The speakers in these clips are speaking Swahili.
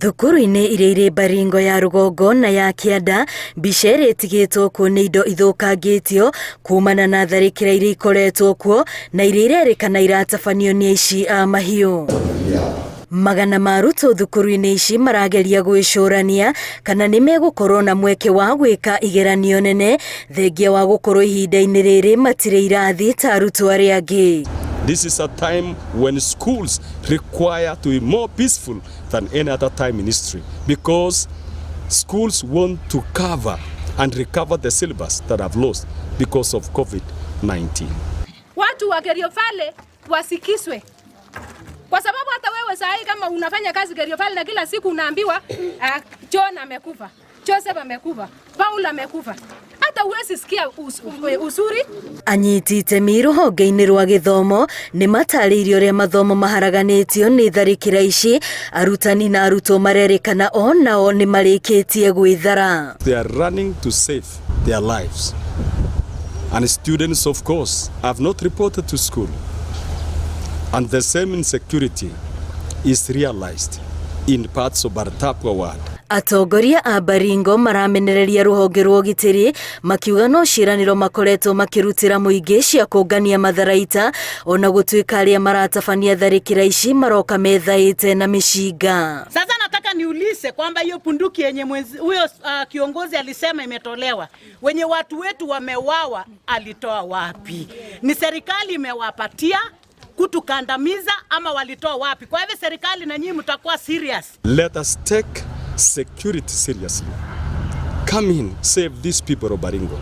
Thukuru-inĩ iria irĩ Baringo ya rũgongo na ya Kianda, mbica ĩrĩa ĩtigĩtwo kuo nĩ indo ithũkangĩtio kumana na tharĩkĩra iria ikoretwo kuo na iria irerĩkana iratabanio nĩ aici a mahiũ. Magana ma arutwo thukuru-inĩ ici marageria gwĩcũrania kana nĩ megũkorwo na mweke wa gwĩka igeranio nene thengia wa gũkorwo ihinda-inĩ rĩrĩ matirĩ irathi ta arutwo arĩa angĩ. This is a time when schools require to be more peaceful than any other time in history, because schools want to cover and recover the syllabus that have lost because of COVID-19. Watu wa Kerio Valley wasikiswe. Kwa sababu hata wewe sahi kama unafanya kazi Kerio Valley na kila siku unaambiwa John amekufa, Joseph amekufa, Paul amekufa. Hata uwezi sikia usuri. Anyiti itemi rũhonge-inĩ rwa gĩthomo nĩ matarĩirio ũrĩa mathomo maharaganĩtio nĩ tharĩkĩra ici, arutani na arutwo marerĩkana o nao nĩ marĩkĩtie gwĩthara. They are running to save their lives. And students, of course, have not reported to school. And the same insecurity is realized in parts of Bartapwa ward. Atongoria a Baringo maramenereria rũhonge rwa ũgitĩri makiuga no ciĩranĩro makoretwo makĩrutĩra mũingĩ cia kũngania matharaita ona gũtuĩka arĩa maratabania tharĩkĩra ici maroka methaĩte na mĩcinga. Sasa nataka niulize kwamba hiyo punduki yenye huyo kiongozi alisema imetolewa, wenye watu wetu wamewawa alitoa wapi? Ni serikali imewapatia kutukandamiza ama walitoa wapi? Kwa hivyo serikali na nyinyi mtakuwa serious. Let us take security seriously. Come in, save these people of Baringo.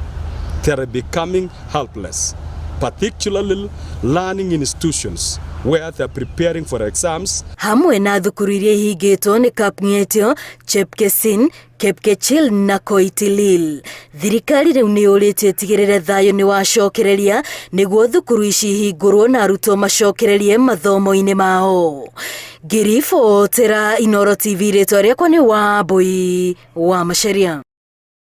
They are becoming helpless, particularly learning institutions where they are preparing for exams. Hamwe na thukuru iria ihingĩtwo nĩ Kapng'etio, Chepkesin, Kepkechil na Koitilil. Thirikari rĩu nĩ yũrĩtie tigĩrĩre thayũ nĩ wacokereria nĩguo thukuru ici ihingũrwo na arutwo macokererie mathomo-inĩ mao. Ngiribotera Inooro TV, rĩtwa rĩakwa nĩ Wambui wa Macharia.